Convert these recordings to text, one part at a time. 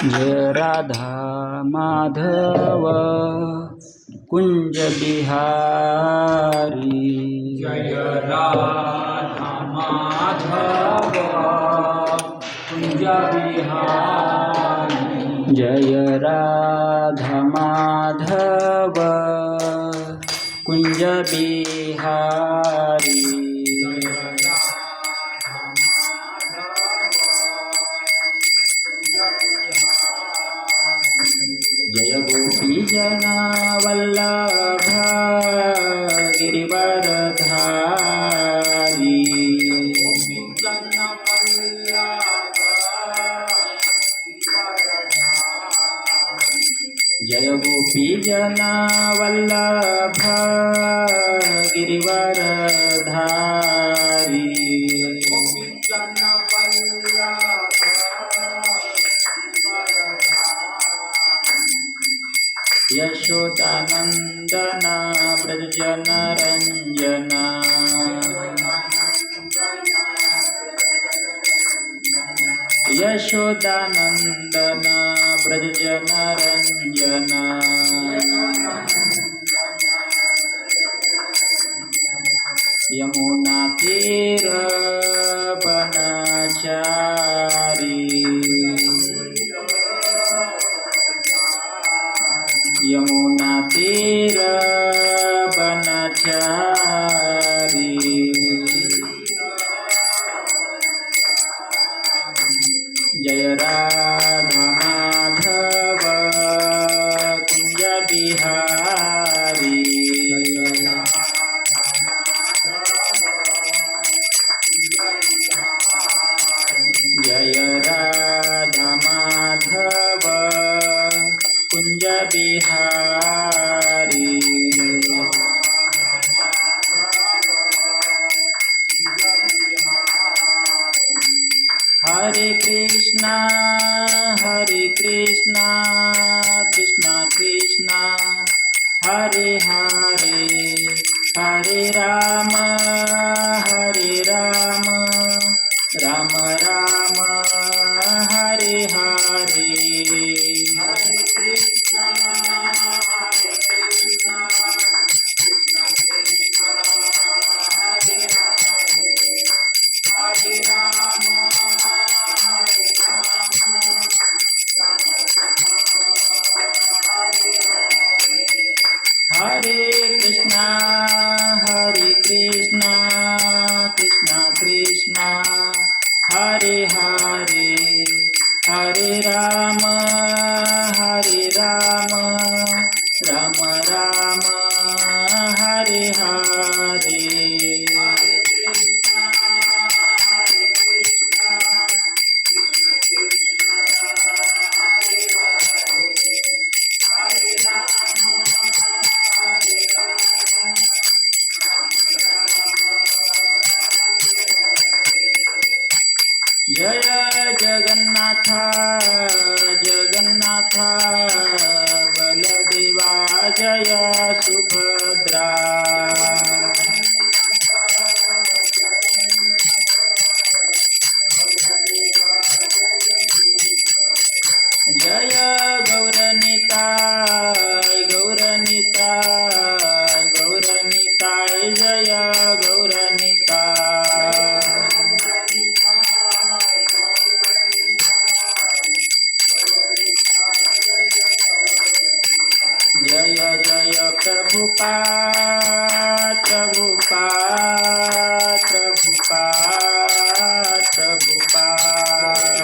जय राधा माधव कुंज बिहारी। जय राधा माधव कुंज बिहारी। जय राधा माधव कुंज बिहारी। जय गोपी जना वल्लभ गिरिवरधारी। जय गोपी जना वल्लभ गिरिवरधारी। यशोदानंदन व्रज जन रंजन। यशोदानंदन व्रज जन रंजन। यमुना तीर बनचारी। यमुना तीर बनचारी। जय राधा माधव कुंज बिहारी। जय राधा माधव कुंज बिहारी। हरे कृष्णा कृष्णा कृष्णा हरे हरे। हरे राम राम राम हरे हरे। हरे कृष्णा कृष्णा कृष्णा हरे हरे। हरे राम हरे कृष्णा कृष्णा कृष्णा हरे हरे। हरे राम राम राम हरे हरे। हरे कृष्णा कृष्णा कृष्णा हरे हरे। हरे राम जय जगन्नाथ जगन्नाथ बलदेवा जय सुभद्रा। जय गौरनिताय गौरनिताय गौरनिताय जय गौरनिताय। जय जय प्रभुपाद प्रभुपाद प्रभुपाद प्रभुपाद।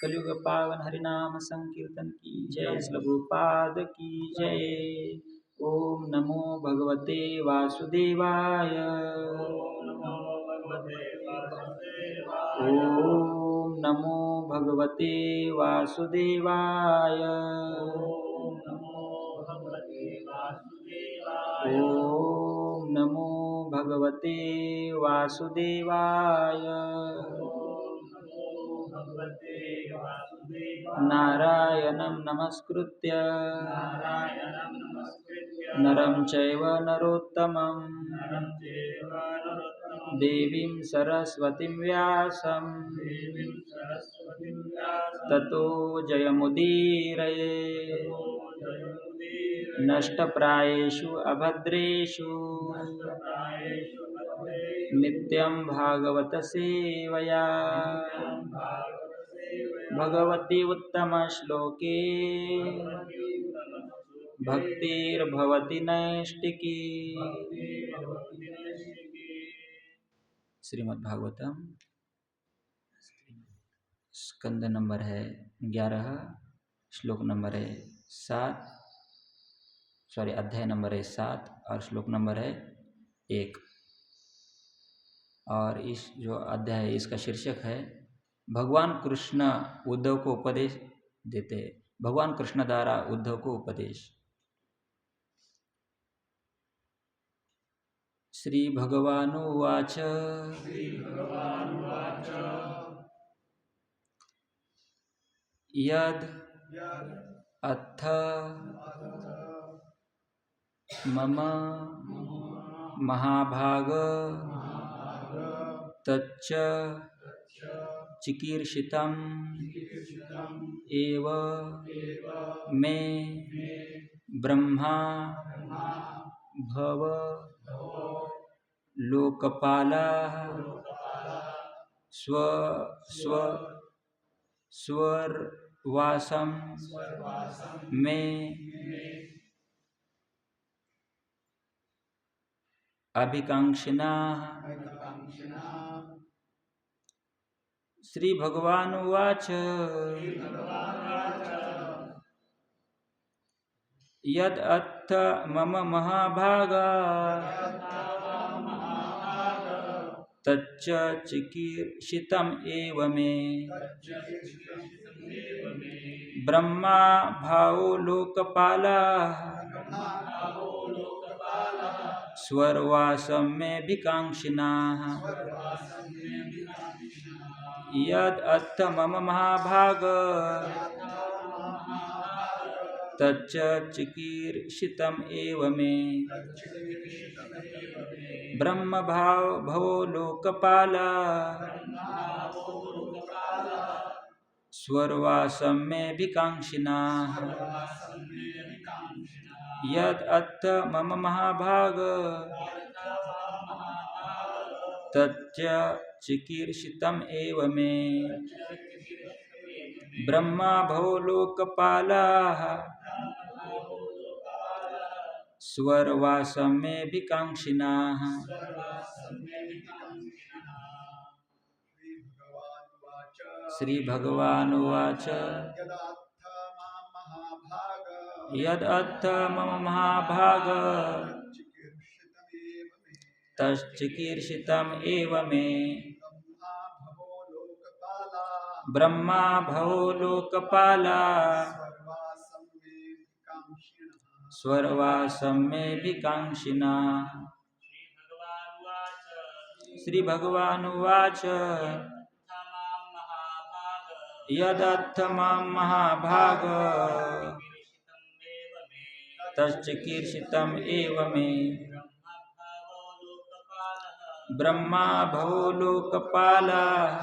कलियुग पावन हरिनाम संकीर्तन की जय। श्री प्रभुपाद की जय। ओम नमो भगवते वासुदेवाय। ओम नमो भगवते वासुदेवाय। ओम नमो भगवते वासुदेवाय। नारायणं नमस्कृत्य नरं चैव नरोत्तमं देवीं सरस्वतीं व्यासं ततो जयमुदीरये। नष्टप्रायेषु अभद्रेषु नित्यं भागवत सेवया भगवती उत्तमश्लोके भक्तिर्भवति नैष्टिकी। श्रीमद्भागवतम स्कंद नंबर है 11, श्लोक नंबर है 7, अध्याय नंबर है 7 और श्लोक नंबर है 1। और इस जो अध्याय है इसका शीर्षक है भगवान कृष्ण उद्धव को उपदेश देते। भगवान कृष्ण द्वारा उद्धव को उपदेश। श्री भगवानुवाच यद अथ मम महाभाग तच्च चिकीर्षितम् एव मे ब्रह्मा भव लोकपालः स्वर्वासं मे अभिकांक्षिणाः। श्री भगवानुवाच यद अथ मम महाभागा तच्च चिकीर्षितम् एव मे ब्रह्मा भावो लोकपालः स्वर्वासं मे भिकांक्षिणाः। यद अथ मम महाभाग तच्च चिकीर्षितम् एव मे ब्रह्म भवो लोकपालः स्वर्वासं मे भिकांक्षिणाः। यद अथ मम महाभाग तच्च चिकीर्षितम् एव मे ब्रह्मा भवो लोकपालः स्वर्वासं मे भिकांक्षिणाः। श्री भगवानुवाच यद अथ मम महाभाग तच्चिकीर्षितम् एव मे ब्रह्मा भवो लोकपालः स्वर्वासं मे भिकांक्षिणाः। श्री भगवानुवाच यदथ मां महाभाग तच्चिकीर्षितम् एव मे ब्रह्मा भवो लोकपालः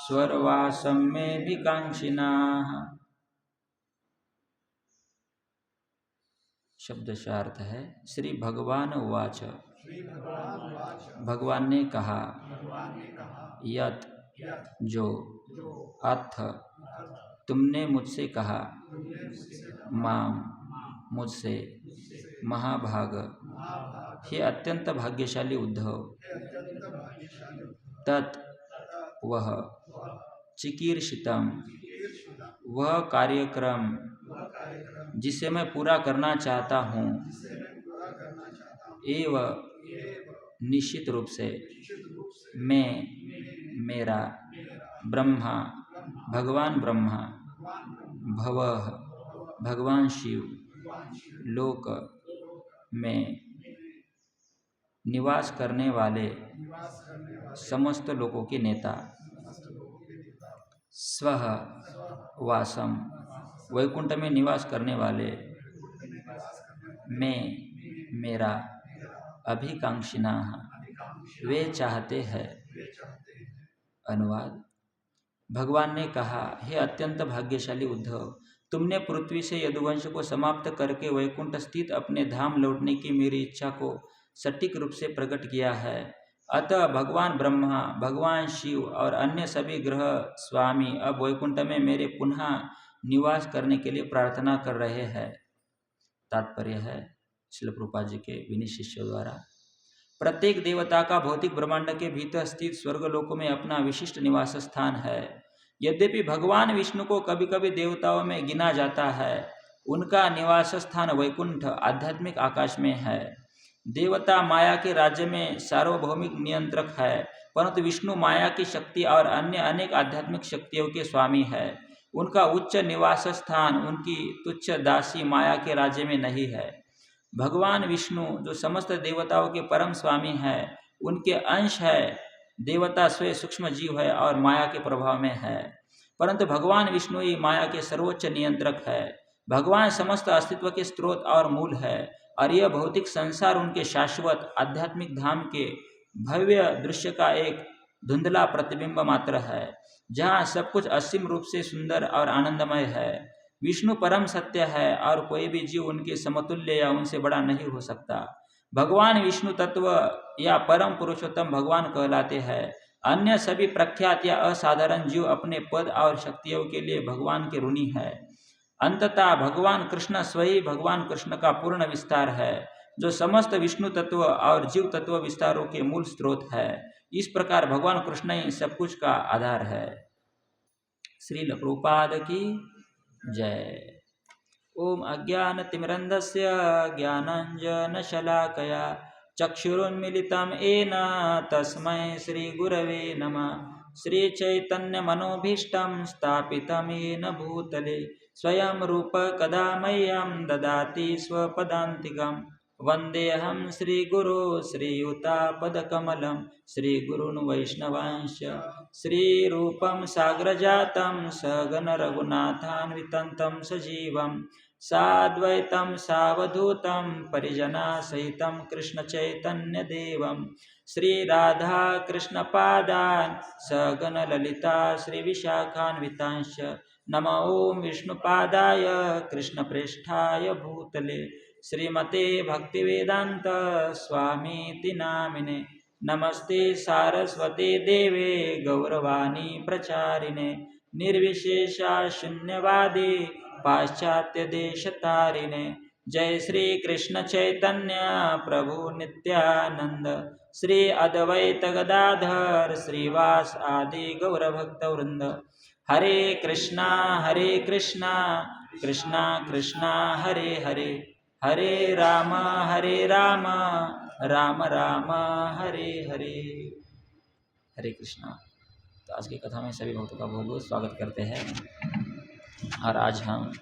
स्वर्वासं मे भिकांक्षिणाः। शब्दशार्थ है श्री भगवान उवाच भगवान ने कहा यत जो अथ तुमने मुझसे कहा माम मुझसे महाभाग हे अत्यंत भाग्यशाली उद्धव तत् वह चिकीर्षितम, वह कार्यक्रम जिसे मैं पूरा करना चाहता हूँ, एवं निश्चित रूप से मैं, मेरा, ब्रह्मा, भगवान ब्रह्मा, भवः, भगवान शिव, लोक में निवास करने वाले समस्त लोगों के नेता, स्वः वासम, वैकुंठ में निवास करने वाले, मैं, मेरा, अभिकांक्षिणा, वे चाहते हैं। अनुवाद। भगवान ने कहा, हे अत्यंत भाग्यशाली उद्धव, तुमने पृथ्वी से यदुवंश को समाप्त करके वैकुंठ स्थित अपने धाम लौटने की मेरी इच्छा को सटीक रूप से प्रकट किया है। अतः भगवान ब्रह्मा, भगवान शिव और अन्य सभी ग्रह स्वामी अब वैकुंठ में मेरे पुनः निवास करने के लिए प्रार्थना कर रहे हैं। तात्पर्य है श्रील प्रभुपाद जी के विनीत शिष्यों द्वारा। प्रत्येक देवता का भौतिक ब्रह्मांड के भीतर स्थित स्वर्गलोकों में अपना विशिष्ट निवास स्थान है। यद्यपि भगवान विष्णु को कभी कभी देवताओं में गिना जाता है, उनका निवास स्थान वैकुंठ आध्यात्मिक आकाश में है। देवता माया के राज्य में सार्वभौमिक नियंत्रक है, परंतु विष्णु माया की शक्ति और अन्य अनेक आध्यात्मिक शक्तियों के स्वामी है। उनका उच्च निवास स्थान उनकी तुच्छ दासी माया के राज्य में नहीं है। भगवान विष्णु जो समस्त देवताओं के परम स्वामी है, उनके अंश है। देवता स्वयं सूक्ष्म जीव है और माया के प्रभाव में है, परंतु भगवान विष्णु ही माया के सर्वोच्च नियंत्रक है। भगवान समस्त अस्तित्व के स्रोत और मूल है, और यह भौतिक संसार उनके शाश्वत आध्यात्मिक धाम के भव्य दृश्य का एक धुंधला प्रतिबिंब मात्र है, जहाँ सब कुछ असीम रूप से सुंदर और आनंदमय है। विष्णु परम सत्य है और कोई भी जीव उनके समतुल्य या उनसे बड़ा नहीं हो सकता। भगवान विष्णु तत्व या परम पुरुषोत्तम भगवान कहलाते हैं। अन्य सभी प्रख्यात या असाधारण जीव अपने पद और शक्तियों के लिए भगवान के ऋणी है। अंततः भगवान कृष्ण स्वयं भगवान कृष्ण का पूर्ण विस्तार है, जो समस्त विष्णु तत्व और जीव तत्व विस्तारों के मूल स्रोत है। इस प्रकार भगवान कृष्ण ही सब कुछ का आधार है। श्रील प्रभुपाद की जय। ओम अज्ञानतिमिरन्धस्य ज्ञानाञ्जनशलाकया चक्षुरुन्मीलितं येन तस्मै श्रीगुरवे नमः। श्रीचैतन्यमनोभीष्टं स्थापितं येन भूतले स्वयं रूप कदा मह्यं ददाति स्वपदान्तिकं। वन्देऽहं श्रीगुरो श्रीयुतापदकमलं श्रीगुरून् वैष्णवांश्च श्रीरूपं साग्रजातं सगण रघुनाथान्वितं सजीवं साद्वैतं सावधूतं परिजनासहितं कृष्णचैतन्यदेवं श्रीराधा कृष्णपादान् सगण ललिता श्रीविशाखान्वितांश्च। नमो ओं विष्णुपादाय कृष्णप्रेष्ठाय भूतले श्रीमते भक्तिवेदांत स्वामीति नामिने। नमस्ते सारस्वते देवे गौरवाणी प्रचारिणे निर्विशेषा शून्यवादी पाश्चात्य देशतारिणे। जय श्री कृष्ण चैतन्य प्रभु नित्यानंद श्री अद्वैत गदाधर श्रीवास आदि गौरभक्तवृंद। हरे कृष्णा कृष्णा कृष्णा हरे हरे, हरे राम राम राम हरे हरे। हरे कृष्णा। तो आज की कथा में सभी भक्तों का बहुत बहुत स्वागत करते हैं। और आज हम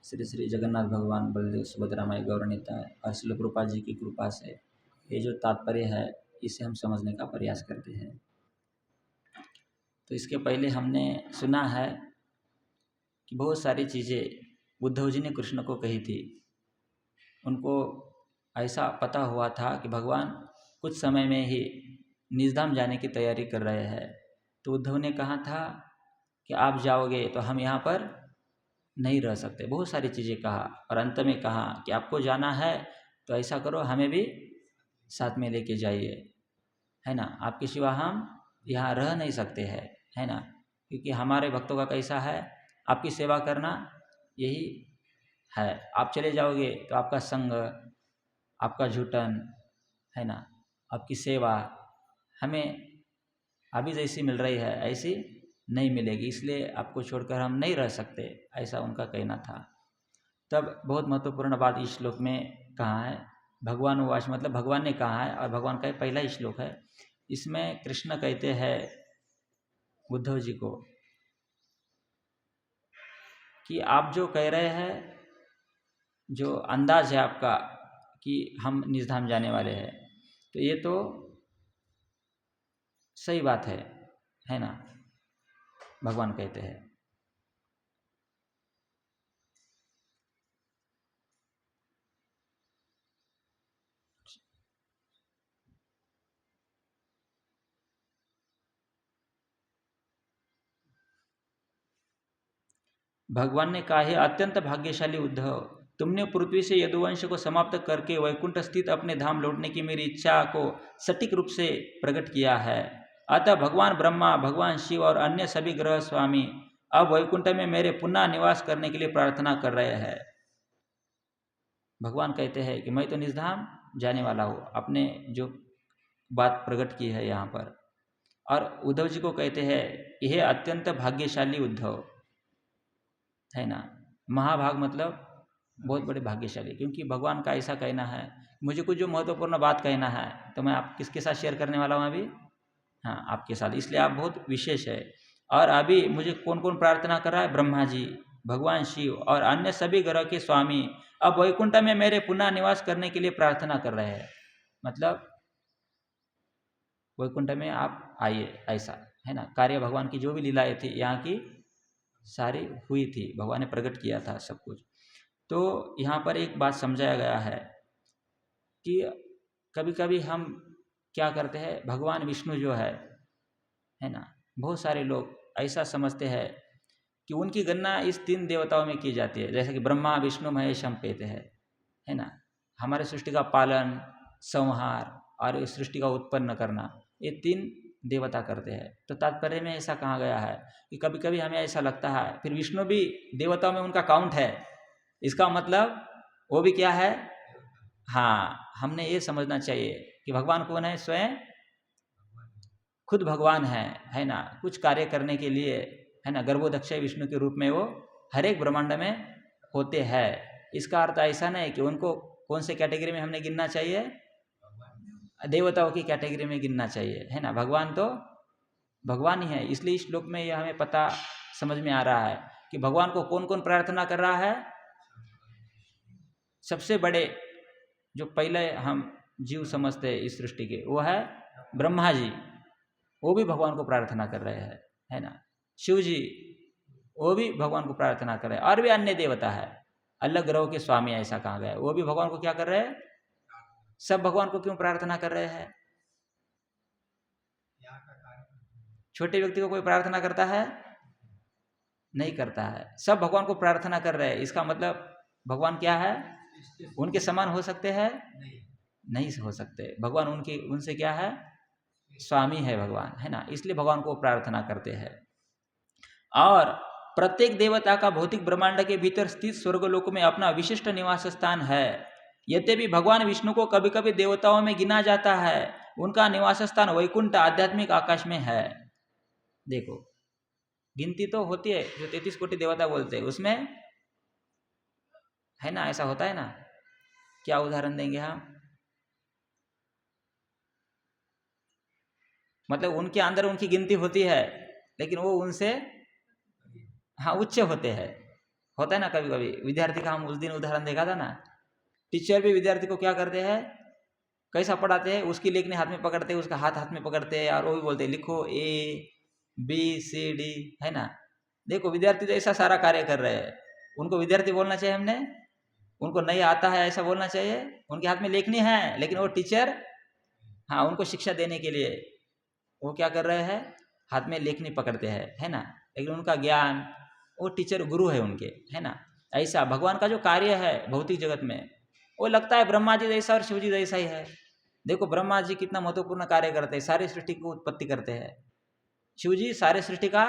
श्री श्री जगन्नाथ भगवान बलदेव सुभद्रा माई गौरनीता और श्रील प्रभुपाद जी की कृपा से ये जो तात्पर्य है इसे हम समझने का प्रयास करते हैं। तो इसके पहले हमने सुना है कि बहुत सारी चीज़ें उद्धव जी ने कृष्ण को कही थी। उनको ऐसा पता हुआ था कि भगवान कुछ समय में ही निजधाम जाने की तैयारी कर रहे हैं। तो उद्धव ने कहा था कि आप जाओगे तो हम यहाँ पर नहीं रह सकते। बहुत सारी चीज़ें कहा और अंत में कहा कि आपको जाना है तो ऐसा करो, हमें भी साथ में लेके जाइए, है ना। आपके सिवा हम यहाँ रह नहीं सकते हैं, है ना। क्योंकि हमारे भक्तों का कैसा है, आपकी सेवा करना यही है। आप चले जाओगे तो आपका संग, आपका झूठन, है ना, आपकी सेवा, हमें अभी जैसी मिल रही है ऐसी नहीं मिलेगी, इसलिए आपको छोड़कर हम नहीं रह सकते, ऐसा उनका कहना था। तब बहुत महत्वपूर्ण बात इस श्लोक में कहा है, भगवान उवाच, मतलब भगवान ने कहा है, और भगवान का पहला ही श्लोक है। इसमें कृष्ण कहते हैं उद्धव जी को कि आप जो कह रहे हैं, जो अंदाज है आपका कि हम निजधाम जाने वाले हैं, तो ये तो सही बात है ना। भगवान कहते हैं भगवान ने कहा है, अत्यंत भाग्यशाली उद्धव, तुमने पृथ्वी से यदुवंश को समाप्त करके वैकुंठ स्थित अपने धाम लौटने की मेरी इच्छा को सटीक रूप से प्रकट किया है। अतः भगवान ब्रह्मा, भगवान शिव और अन्य सभी ग्रह स्वामी अब वैकुंठ में मेरे पुनः निवास करने के लिए प्रार्थना कर रहे हैं। भगवान कहते हैं कि मैं तो निजधाम जाने वाला हूँ, अपने जो बात प्रकट की है यहाँ पर। और उद्धव जी को कहते हैं यह अत्यंत भाग्यशाली उद्धव, है ना। महाभाग मतलब बहुत बड़े भाग्यशाली, क्योंकि भगवान का ऐसा कहना है, मुझे कुछ जो महत्वपूर्ण बात कहना है तो मैं आप किसके साथ शेयर करने वाला हूँ अभी, हाँ आपके साथ, इसलिए आप बहुत विशेष है। और अभी मुझे कौन कौन प्रार्थना कर रहा है, ब्रह्मा जी, भगवान शिव और अन्य सभी ग्रह के स्वामी अब वैकुंठ में मेरे पुनः निवास करने के लिए प्रार्थना कर रहे हैं। मतलब वैकुंठ में आप आइए, ऐसा है ना। कार्य भगवान की जो भी लीलाएं थी यहाँ की सारी हुई थी, भगवान ने प्रकट किया था सब कुछ। तो यहाँ पर एक बात समझाया गया है कि कभी कभी हम क्या करते हैं, भगवान विष्णु जो है ना, बहुत सारे लोग ऐसा समझते हैं कि उनकी गणना इस 3 देवताओं में की जाती है, जैसे कि ब्रह्मा विष्णु महेश हम कहते हैं, है ना। हमारे सृष्टि का पालन, संहार और इस सृष्टि का उत्पन्न करना, ये 3 देवता करते हैं। तो तात्पर्य में ऐसा कहा गया है कि कभी कभी हमें ऐसा लगता है फिर विष्णु भी देवताओं में उनका काउंट है, इसका मतलब वो भी क्या है, हाँ हमने ये समझना चाहिए कि भगवान कौन है, स्वयं खुद भगवान है ना। कुछ कार्य करने के लिए, है ना, गर्भोदक्ष विष्णु के रूप में वो हर एक ब्रह्मांड में होते हैं। इसका अर्थ ऐसा नहीं कि उनको कौन से कैटेगरी में हमने गिनना चाहिए, देवताओं की कैटेगरी में गिनना चाहिए, है ना। भगवान तो भगवान ही है। इसलिए इस श्लोक में यह हमें पता समझ में आ रहा है कि भगवान को कौन कौन प्रार्थना कर रहा है। सबसे बड़े जो पहले हम जीव समझते हैं इस सृष्टि के, वो है ब्रह्मा जी, वो भी भगवान को प्रार्थना कर रहे हैं, है ना। शिव जी, वो भी भगवान को प्रार्थना कर रहे हैं। और भी अन्य देवता है, अलग ग्रहों के स्वामी ऐसा कहा गया है, वो भी भगवान को क्या कर रहे हैं, सब भगवान को क्यों प्रार्थना कर रहे हैं। छोटे व्यक्ति को कोई प्रार्थना करता है, नहीं करता है, सब भगवान को प्रार्थना कर रहे हैं। इसका मतलब भगवान क्या है, उनके समान हो सकते हैं, नहीं हो सकते। भगवान उनके उनसे क्या है, स्वामी है भगवान, है ना। इसलिए भगवान को प्रार्थना करते हैं। और प्रत्येक देवता का भौतिक ब्रह्मांड के भीतर स्थित स्वर्गलोक में अपना विशिष्ट निवास स्थान है। यद्यपि भगवान विष्णु को कभी कभी देवताओं में गिना जाता है, उनका निवास स्थान वैकुंठ आध्यात्मिक आकाश में है। देखो गिनती तो होती है, जो 33 कोटि देवता बोलते हैं उसमें, है ना, ऐसा होता है ना। क्या उदाहरण देंगे हम, मतलब उनके अंदर उनकी गिनती होती है, लेकिन वो उनसे हाँ उच्च होते हैं। होता है ना कभी कभी, विद्यार्थी का हम उस दिन उदाहरण देखा था ना, टीचर भी विद्यार्थी को क्या करते हैं, कैसा पढ़ाते हैं, उसकी लेखनी हाथ में पकड़ते हैं, उसका हाथ हाथ में पकड़ते हैं और वो भी बोलते हैं लिखो ABCD, है ना। देखो विद्यार्थी तो ऐसा सारा कार्य कर रहे हैं, उनको विद्यार्थी बोलना चाहिए हमने, उनको नहीं आता है ऐसा बोलना चाहिए। उनके हाथ में लेखनी है, लेकिन वो टीचर, हाँ उनको शिक्षा देने के लिए वो क्या कर रहे हैं, हाथ में लेखनी पकड़ते हैं, है ना। लेकिन उनका ज्ञान, वो टीचर गुरु है उनके, है ना। ऐसा भगवान का जो कार्य है भौतिक जगत में, वो लगता है ब्रह्मा जी जैसा और शिव जी जैसा ही है। देखो ब्रह्मा जी कितना महत्वपूर्ण कार्य करते हैं, सारी सृष्टि की उत्पत्ति करते हैं। शिव जी सारे सृष्टि का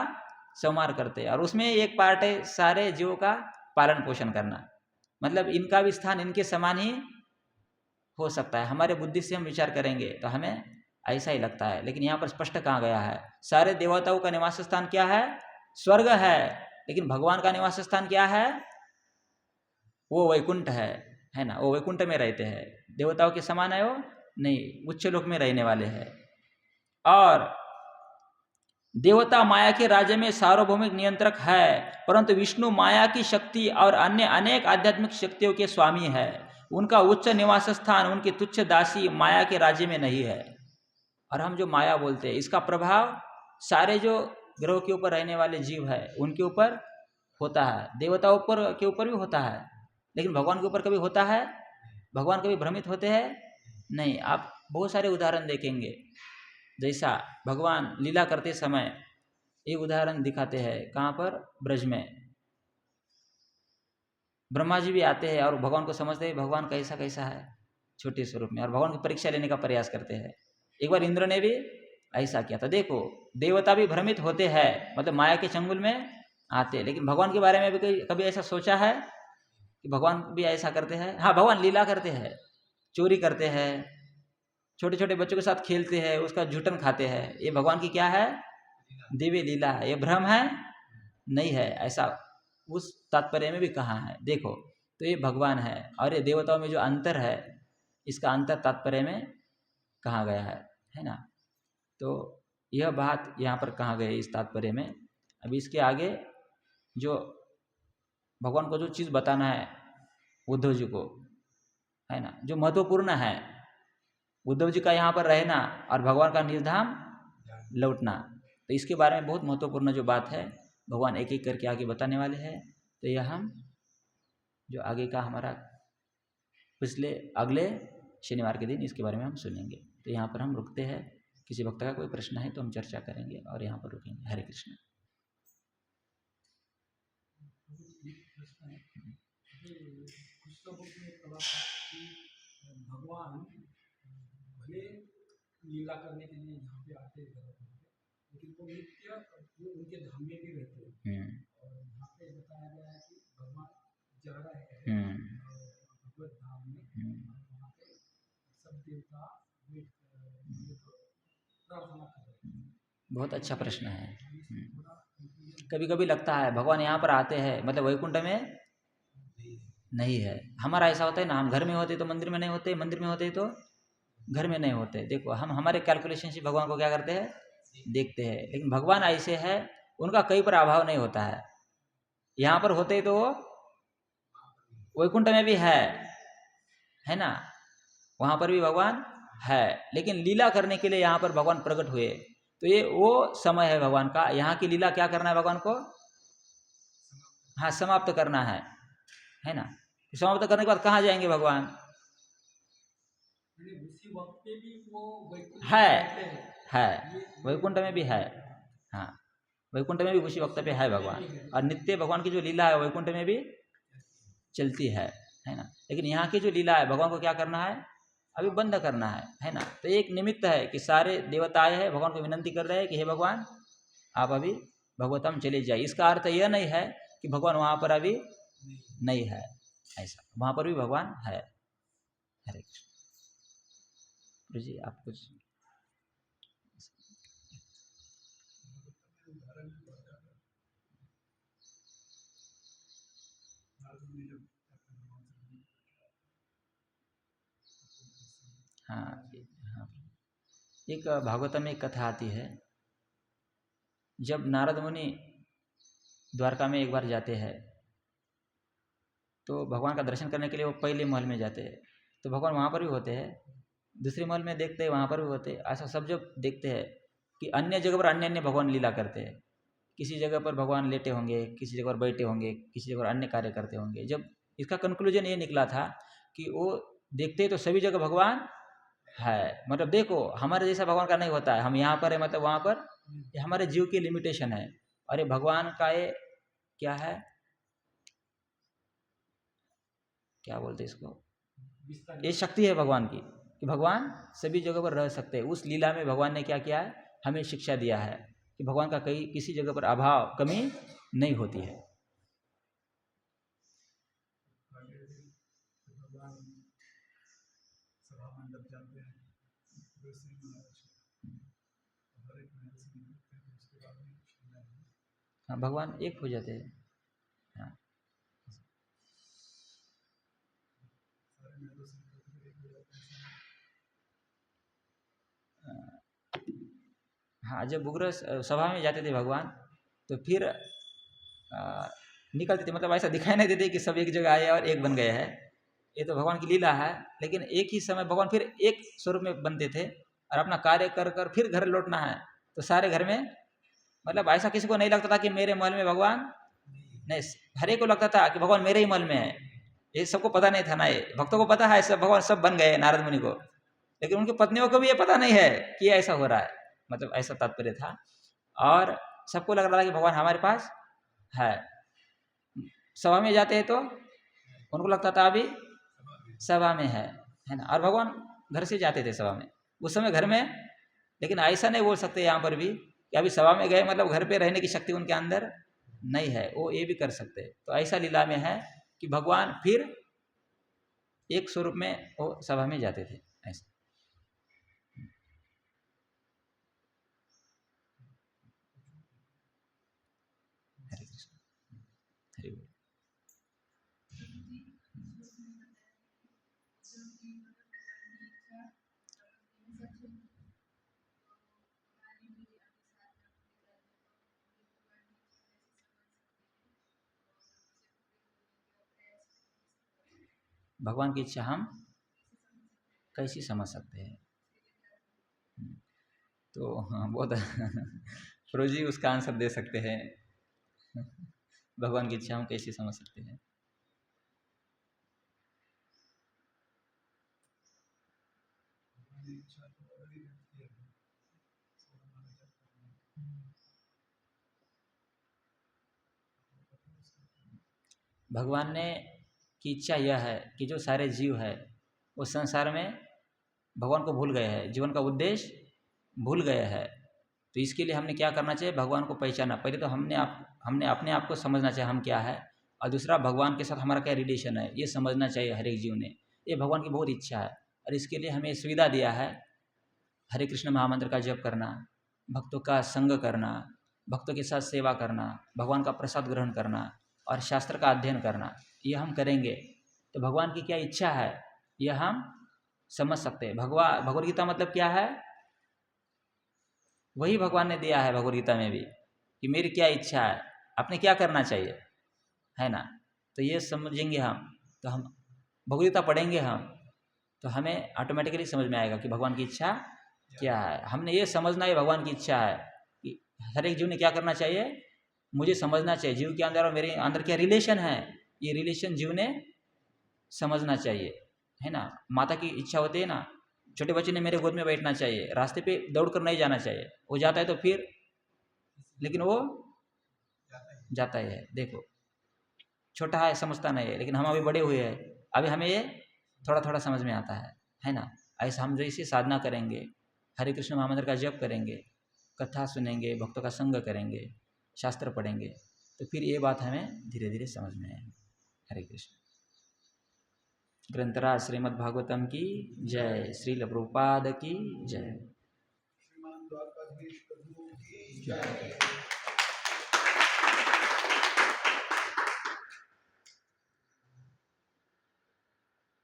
संहार करते हैं, और उसमें एक पार्ट है सारे जीवों का पालन पोषण करना। मतलब इनका भी स्थान इनके समान ही हो सकता है। हमारे बुद्धि से हम विचार करेंगे तो हमें ऐसा ही लगता है, लेकिन यहाँ पर स्पष्ट कहा गया है सारे देवताओं का निवास स्थान क्या है? स्वर्ग है। लेकिन भगवान का निवास स्थान क्या है? वो वैकुंठ है ना, वो वैकुंठ में रहते हैं। देवताओं के समान है वो नहीं, उच्च लोक में रहने वाले हैं। और देवता माया के राज्य में सार्वभौमिक नियंत्रक है, परंतु विष्णु माया की शक्ति और अन्य अनेक आध्यात्मिक शक्तियों के स्वामी है। उनका उच्च निवास स्थान उनके तुच्छ दासी माया के राज्य में नहीं है। और हम जो माया बोलते हैं, इसका प्रभाव सारे जो ग्रहों के ऊपर रहने वाले जीव है उनके ऊपर होता है, देवताओं पर के ऊपर भी होता है, लेकिन भगवान के ऊपर कभी होता है? भगवान कभी भ्रमित होते हैं? नहीं। आप बहुत सारे उदाहरण देखेंगे, जैसा भगवान लीला करते समय एक उदाहरण दिखाते हैं, कहाँ पर? ब्रज में ब्रह्मा जी भी आते हैं और भगवान को समझते हैं भगवान कैसा कैसा है छोटे स्वरूप में, और भगवान की परीक्षा लेने का प्रयास करते हैं। एक बार इंद्र ने भी ऐसा किया था। देखो, देवता भी भ्रमित होते हैं, मतलब माया के चंगुल में आते हैं, लेकिन भगवान के बारे में भी कभी ऐसा सोचा है कि भगवान भी ऐसा करते हैं? हाँ, भगवान लीला करते हैं, चोरी करते हैं, छोटे छोटे बच्चों के साथ खेलते हैं, उसका झूठन खाते हैं। ये भगवान की क्या है? दिव्य लीला है। ये भ्रम है? नहीं है। ऐसा उस तात्पर्य में भी कहा है। देखो, तो ये भगवान है और ये देवताओं में जो अंतर है, इसका अंतर तात्पर्य में कहा गया है ना। तो यह बात यहाँ पर कहा गया है इस तात्पर्य में। अभी इसके आगे जो भगवान को जो चीज़ बताना है उद्धव जी को, है ना, जो महत्वपूर्ण है, उद्धव जी का यहाँ पर रहना और भगवान का निर्धाम लौटना, तो इसके बारे में बहुत महत्वपूर्ण जो बात है भगवान एक एक करके आगे बताने वाले हैं। तो यह हम जो आगे का हमारा पिछले अगले शनिवार के दिन इसके बारे में हम सुनेंगे। तो यहाँ पर हम रुकते हैं। किसी वक्त का कोई प्रश्न है तो हम चर्चा करेंगे और यहाँ पर रुकेंगे। हरे कृष्ण। भगवान भले लीला करने के लिए यहाँ पे आते हैं, लेकिन वो नित्य वो उनके धाम में भी रहते हैं। और यहाँ पे बताया गया है कि भगवान जा रहे हैं भगवत धाम में, वहाँ पे सब देवता प्रार्थना कर रहे हैं। बहुत अच्छा प्रश्न है। कभी कभी लगता है भगवान यहाँ पर आते हैं, मतलब वैकुंठ में नहीं है। हमारा ऐसा होता है ना, हम घर में होते तो मंदिर में नहीं होते, मंदिर में होते तो घर में नहीं होते। देखो, हम हमारे कैलकुलेशन से भगवान को क्या करते हैं? देखते हैं। लेकिन भगवान ऐसे है, उनका कहीं पर अभाव नहीं होता है। यहाँ पर होते तो वैकुंठ में भी है ना, वहाँ पर भी भगवान है, लेकिन लीला करने के लिए यहाँ पर भगवान प्रकट हुए। तो ये वो समय है भगवान का। यहाँ की लीला क्या करना है भगवान को? हाँ, समाप्त करना है ना। समाप्त करने के बाद कहाँ जाएंगे भगवान? उसी वक्त पे भी वो वैकुंठ है वैकुंठ में भी है। हाँ, वैकुंठ में भी उसी वक्त पे है भगवान, और नित्य भगवान की जो लीला है वैकुंठ में भी चलती है ना। लेकिन यहाँ की जो लीला है भगवान को क्या करना है? अभी बंद करना है ना। तो एक निमित्त है कि सारे देवता आए हैं, भगवान को विनंती कर रहे हैं कि हे भगवान, आप अभी भगवतम चले जाइए। इसका अर्थ यह नहीं है कि भगवान वहाँ पर अभी नहीं है, ऐसा वहाँ पर भी भगवान है। हरे कृष्ण। जी, आप कुछ? हाँ हाँ, एक भागवतम में एक कथा आती है। जब नारद मुनि द्वारका में एक बार जाते हैं तो भगवान का दर्शन करने के लिए वो पहले महल में जाते हैं, तो भगवान वहाँ पर भी होते हैं। दूसरे महल में देखते हैं, वहाँ पर भी होते हैं। ऐसा सब जब देखते हैं कि अन्य जगह पर अन्य अन्य भगवान लीला करते हैं। किसी जगह पर भगवान लेटे होंगे, किसी जगह पर बैठे होंगे, किसी जगह पर अन्य कार्य करते होंगे। जब इसका कंक्लूजन ये निकला था कि वो देखते तो सभी जगह भगवान है। मतलब देखो, हमारे जैसा भगवान का नहीं होता है। हम यहाँ पर है, मतलब वहाँ पर, ये हमारे जीव की लिमिटेशन है। और ये भगवान का ये क्या है, क्या बोलते इसको, ये शक्ति है भगवान की कि भगवान सभी जगह पर रह सकते हैं। उस लीला में भगवान ने क्या किया है? हमें शिक्षा दिया है कि भगवान का कहीं किसी जगह पर अभाव, कमी नहीं होती है। हाँ, भगवान एक हो जाते हैं। हाँ हाँ, जब उग्र सभा में जाते थे भगवान, तो फिर निकलते थे, मतलब ऐसा दिखाई नहीं देते कि सब एक जगह आए और एक बन गए हैं। ये तो भगवान की लीला है। लेकिन एक ही समय भगवान फिर एक स्वरूप में बनते थे और अपना कार्य कर कर फिर घर लौटना है, तो सारे घर में, मतलब ऐसा किसी को नहीं लगता था कि मेरे महल में भगवान नहीं, हर एक को लगता था कि भगवान मेरे ही महल में है। ये सबको पता नहीं था ना, ये भक्तों को पता है सब भगवान सब बन गए नारद मुनि को, लेकिन उनकी पत्नियों को भी ये पता नहीं है कि ये ऐसा हो रहा है, मतलब ऐसा तात्पर्य था। और सबको लग रहा था कि भगवान हमारे पास है। सभा में जाते हैं तो उनको लगता था अभी सभा में है ना। और भगवान घर से जाते थे सभा में, उस समय घर में। लेकिन ऐसा नहीं बोल सकते यहाँ पर भी कि अभी सभा में गए मतलब घर पे रहने की शक्ति उनके अंदर नहीं है, वो ये भी कर सकते हैं। तो ऐसा लीला में है कि भगवान फिर एक स्वरूप में वो सभा में जाते थे ऐसा। हरे कृष्ण, हरि बोल। भगवान की इच्छा हम कैसी समझ सकते हैं? तो हाँ, बहुत फिरोज जी उसका आंसर दे सकते हैं। भगवान की इच्छा हम कैसे समझ सकते हैं? भगवान ने की इच्छा यह है कि जो सारे जीव है वो संसार में भगवान को भूल गए हैं, जीवन का उद्देश्य भूल गए हैं। तो इसके लिए हमने क्या करना चाहिए? भगवान को पहचाना। पहले तो हमने अपने आप को समझना चाहिए हम क्या है, और दूसरा भगवान के साथ हमारा क्या रिलेशन है ये समझना चाहिए हर एक जीव ने। ये भगवान की बहुत इच्छा है और इसके लिए हमें सुविधा दिया है हरे कृष्ण महामंत्र का जप करना, भक्तों का संग करना, भक्तों के साथ सेवा करना, भगवान का प्रसाद ग्रहण करना और शास्त्र का अध्ययन करना। ये हम करेंगे तो भगवान की क्या इच्छा है यह हम समझ सकते हैं। भगवद गीता मतलब क्या है? वही भगवान ने दिया है भगवद गीता में भी कि मेरी क्या इच्छा है, आपने क्या करना चाहिए, है ना। तो ये समझेंगे हम, तो हम भगवद गीता पढ़ेंगे हम, तो हमें ऑटोमेटिकली समझ में आएगा कि भगवान की इच्छा क्या है। हमने ये समझना है भगवान की इच्छा है कि हर एक जीव ने क्या करना चाहिए, मुझे समझना चाहिए जीव के अंदर और मेरे अंदर क्या रिलेशन है, ये रिलेशन जीव ने समझना चाहिए, है ना। माता की इच्छा होती है ना, छोटे बच्चे ने मेरे गोद में बैठना चाहिए, रास्ते पे दौड़ कर नहीं जाना चाहिए, वो जाता है तो फिर, लेकिन वो जाता ही है। देखो छोटा है समझता नहीं है, लेकिन हम अभी बड़े हुए हैं, अभी हमें ये थोड़ा थोड़ा समझ में आता है ना। ऐसा हम जैसे साधना करेंगे, हरे कृष्ण महामंत्र का जप करेंगे, कथा सुनेंगे, भक्तों का संग करेंगे, शास्त्र पढ़ेंगे, तो फिर ये बात हमें धीरे धीरे समझ में आएगी। हरे कृष्ण। ग्रंथराज श्रीमद् भागवतम की जय, श्रील प्रभुपाद की जय। श्रीमान द्वारकाधीश प्रभु की जय।